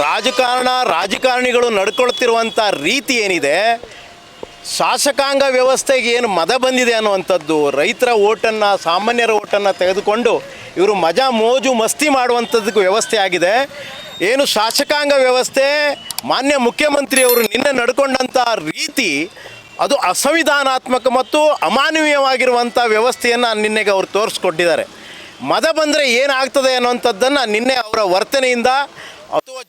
ರಾಜಕಾರಣಿಗಳು ನಡ್ಕೊಳ್ತಿರುವಂಥ ರೀತಿ ಏನಿದೆ, ಶಾಸಕಾಂಗ ವ್ಯವಸ್ಥೆಗೆ ಏನು ಮದ ಬಂದಿದೆ ಅನ್ನುವಂಥದ್ದು, ರೈತರ ಓಟನ್ನು, ಸಾಮಾನ್ಯರ ಓಟನ್ನು ತೆಗೆದುಕೊಂಡು ಇವರು ಮಜಾ ಮೋಜು ಮಸ್ತಿ ಮಾಡುವಂಥದ್ದಕ್ಕೆ ವ್ಯವಸ್ಥೆ ಆಗಿದೆ. ಏನು ಶಾಸಕಾಂಗ ವ್ಯವಸ್ಥೆ, ಮಾನ್ಯ ಮುಖ್ಯಮಂತ್ರಿಯವರು ನಿನ್ನೆ ನಡ್ಕೊಂಡಂಥ ರೀತಿ ಅದು ಅಸಂವಿಧಾನಾತ್ಮಕ ಮತ್ತು ಅಮಾನವೀಯವಾಗಿರುವಂಥ ವ್ಯವಸ್ಥೆಯನ್ನು ನಿನ್ನೆಗೆ ಅವರು ತೋರಿಸ್ಕೊಟ್ಟಿದ್ದಾರೆ. ಮದ ಬಂದರೆ ಏನಾಗ್ತದೆ ಅನ್ನುವಂಥದ್ದನ್ನು ನಿನ್ನೆ ಅವರ ವರ್ತನೆಯಿಂದ ಅಥವಾ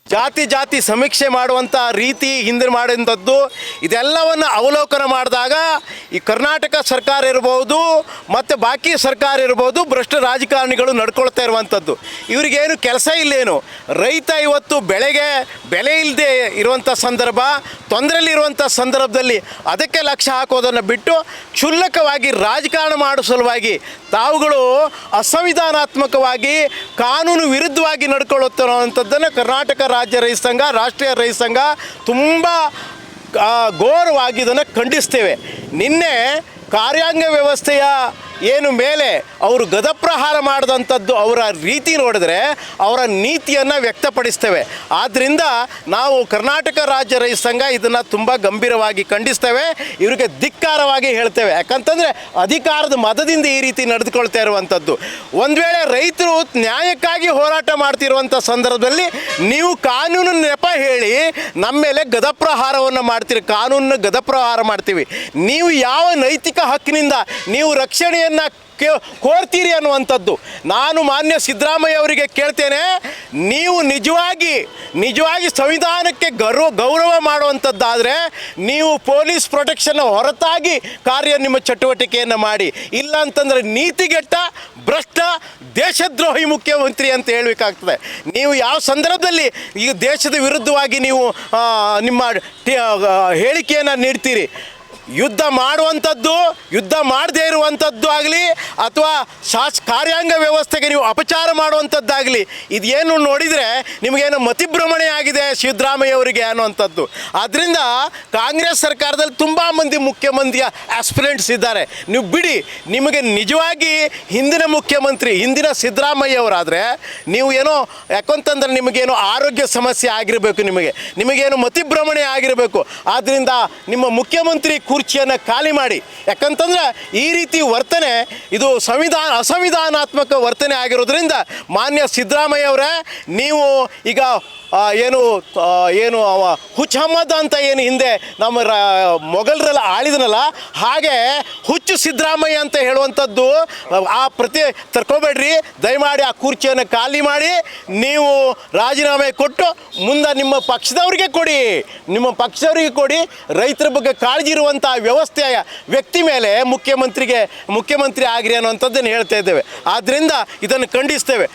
ಜಾತಿ ಸಮೀಕ್ಷೆ ಮಾಡುವಂಥ ರೀತಿ ಹಿಂದೆ ಮಾಡುವಂಥದ್ದು ಇದೆಲ್ಲವನ್ನು ಅವಲೋಕನ ಮಾಡಿದಾಗ ಈ ಕರ್ನಾಟಕ ಸರ್ಕಾರ ಇರ್ಬೋದು ಮತ್ತು ಬಾಕಿ ಸರ್ಕಾರ ಇರ್ಬೋದು ಭ್ರಷ್ಟ ರಾಜಕಾರಣಿಗಳು ನಡ್ಕೊಳ್ತಾ ಇರುವಂಥದ್ದು. ಇವರಿಗೇನು ಕೆಲಸ ಇಲ್ಲೇನು, ರೈತ ಇವತ್ತು ಬೆಳೆಗೆ ಬೆಲೆ ಇಲ್ಲದೆ ಇರುವಂಥ ಸಂದರ್ಭ, ತೊಂದರೆಯಲ್ಲಿರುವಂಥ ಸಂದರ್ಭದಲ್ಲಿ ಅದಕ್ಕೆ ಲಕ್ಷ್ಯ ಹಾಕೋದನ್ನು ಬಿಟ್ಟು ಕ್ಷುಲ್ಲಕವಾಗಿ ರಾಜಕಾರಣ ಮಾಡೋ ಸಲುವಾಗಿ ತಾವುಗಳು ಅಸಂವಿಧಾನಾತ್ಮಕವಾಗಿ ಕಾನೂನು ವಿರುದ್ಧವಾಗಿ ನಡ್ಕೊಳ್ಳುತ್ತಿರುವಂಥದ್ದನ್ನು ಕರ್ನಾಟಕ ರಾಜ್ಯ ರೈತ ಸಂಘ, ರಾಷ್ಟ್ರೀಯ ರೈತ ಸಂಘ ತುಂಬ ಘೋರವಾಗಿ ಇದನ್ನು ಖಂಡಿಸ್ತೇವೆ. ನಿನ್ನೆ ಕಾರ್ಯಾಂಗ ವ್ಯವಸ್ಥೆಯ ಏನು ಮೇಲೆ ಅವರು ಗದಪ್ರಹಾರ ಮಾಡಿದಂಥದ್ದು ಅವರ ರೀತಿ ನೋಡಿದ್ರೆ ಅವರ ನೀತಿಯನ್ನು ವ್ಯಕ್ತಪಡಿಸ್ತೇವೆ. ಆದ್ದರಿಂದ ನಾವು ಕರ್ನಾಟಕ ರಾಜ್ಯ ರೈತ ಸಂಘ ಇದನ್ನು ತುಂಬ ಗಂಭೀರವಾಗಿ ಖಂಡಿಸ್ತೇವೆ, ಇವರಿಗೆ ಧಿಕ್ಕಾರವಾಗಿ ಹೇಳ್ತೇವೆ. ಯಾಕಂತಂದರೆ ಅಧಿಕಾರದ ಮದದಿಂದ ಈ ರೀತಿ ನಡೆದುಕೊಳ್ತಾ ಇರುವಂಥದ್ದು. ಒಂದು ವೇಳೆ ರೈತರು ನ್ಯಾಯಕ್ಕಾಗಿ ಹೋರಾಟ ಮಾಡ್ತಿರುವಂಥ ಸಂದರ್ಭದಲ್ಲಿ ನೀವು ಕಾನೂನು ನೆಪ ಹೇಳಿ ನಮ್ಮ ಮೇಲೆ ಗದಪ್ರಹಾರವನ್ನು ಮಾಡ್ತೀರಿ, ಕಾನೂನನ್ನು ಗದಪ್ರಹಾರ ಮಾಡ್ತೀವಿ. ನೀವು ಯಾವ ನೈತಿಕ ಹಕ್ಕಿನಿಂದ ನೀವು ರಕ್ಷಣೆಯನ್ನು ಕೋರ್ತೀರಿ ಅನ್ನುವಂಥದ್ದು ನಾನು ಮಾನ್ಯ ಸಿದ್ದರಾಮಯ್ಯ ಅವರಿಗೆ ಕೇಳ್ತೇನೆ. ನೀವು ನಿಜವಾಗಿ ಸಂವಿಧಾನಕ್ಕೆ ಗೌರವ ಮಾಡುವಂಥದ್ದಾದರೆ ನೀವು ಪೊಲೀಸ್ ಪ್ರೊಟೆಕ್ಷನ್ ಹೊರತಾಗಿ ನಿಮ್ಮ ಚಟುವಟಿಕೆಯನ್ನು ಮಾಡಿ. ಇಲ್ಲ ಅಂತಂದರೆ ನೀತಿಗೆಟ್ಟ ಭ್ರಷ್ಟ ದೇಶದ್ರೋಹಿ ಮುಖ್ಯಮಂತ್ರಿ ಅಂತ ಹೇಳಬೇಕಾಗ್ತದೆ. ನೀವು ಯಾವ ಸಂದರ್ಭದಲ್ಲಿ ಈಗ ದೇಶದ ವಿರುದ್ಧವಾಗಿ ನೀವು ನಿಮ್ಮ ಹೇಳಿಕೆಯನ್ನು ನೀಡ್ತೀರಿ? ಯುದ್ಧ ಮಾಡುವಂಥದ್ದು, ಯುದ್ಧ ಮಾಡದೇ ಇರುವಂಥದ್ದು ಆಗಲಿ ಅಥವಾ ಕಾರ್ಯಾಂಗ ವ್ಯವಸ್ಥೆಗೆ ನೀವು ಅಪಚಾರ ಮಾಡುವಂಥದ್ದಾಗಲಿ ಇದೇನು ನೋಡಿದರೆ ನಿಮಗೇನು ಮತಿಭ್ರಮಣೆ ಆಗಿದೆ ಸಿದ್ದರಾಮಯ್ಯ ಅವರಿಗೆ ಅನ್ನುವಂಥದ್ದು. ಆದ್ದರಿಂದ ಕಾಂಗ್ರೆಸ್ ಸರ್ಕಾರದಲ್ಲಿ ತುಂಬ ಮಂದಿ ಮುಖ್ಯಮಂತ್ರಿಯ ಆಸ್ಪಿರೆಂಟ್ಸ್ ಇದ್ದಾರೆ. ನೀವು ಬಿಡಿ, ನಿಮಗೆ ನಿಜವಾಗಿ ಹಿಂದಿನ ಮುಖ್ಯಮಂತ್ರಿ ಹಿಂದಿನ ಸಿದ್ದರಾಮಯ್ಯ ಅವರಾದರೆ ನೀವು ಏನೋ ಯಾಕಂತಂದ್ರೆ ನಿಮಗೇನೋ ಆರೋಗ್ಯ ಸಮಸ್ಯೆ ಆಗಿರಬೇಕು, ನಿಮಗೇನು ಮತಿಭ್ರಮಣೆ ಆಗಿರಬೇಕು. ಆದ್ದರಿಂದ ನಿಮ್ಮ ಮುಖ್ಯಮಂತ್ರಿ ಕುರ್ಚಿಯನ್ನು ಖಾಲಿ ಮಾಡಿ. ಯಾಕಂತಂದ್ರೆ ಈ ರೀತಿ ವರ್ತನೆ ಇದು ಅಸಂವಿಧಾನಾತ್ಮಕ ವರ್ತನೆ ಆಗಿರೋದ್ರಿಂದ ಮಾನ್ಯ ಸಿದ್ದರಾಮಯ್ಯ ಅವರೇ, ನೀವು ಈಗ ಏನು ಹುಚ್ಚ ಅಹಮದ್ ಅಂತ ಏನು ಹಿಂದೆ ನಮ್ಮ ಮೊಘಲರೆಲ್ಲ ಆಳಿದನಲ್ಲ, ಹಾಗೆ ಹುಚ್ಚು ಸಿದ್ದರಾಮಯ್ಯ ಅಂತ ಹೇಳುವಂಥದ್ದು ತರ್ಕೋಬೇಡ್ರಿ. ದಯಮಾಡಿ ಆ ಕುರ್ಚಿಯನ್ನು ಖಾಲಿ ಮಾಡಿ ನೀವು ರಾಜೀನಾಮೆ ಕೊಟ್ಟು ಮುಂದೆ ನಿಮ್ಮ ಪಕ್ಷದವರಿಗೆ ಕೊಡಿ. ರೈತರ ಬಗ್ಗೆ ಕಾಳಜಿ ಇರುವಂಥ ವ್ಯವಸ್ಥೆಯ ವ್ಯಕ್ತಿ ಮೇಲೆ ಮುಖ್ಯಮಂತ್ರಿ ಆಗಿರಿ ಅನ್ನುವಂಥದ್ದನ್ನು ಹೇಳ್ತಾ ಇದ್ದೇವೆ. ಆದ್ದರಿಂದ ಇದನ್ನು ಖಂಡಿಸ್ತೇವೆ.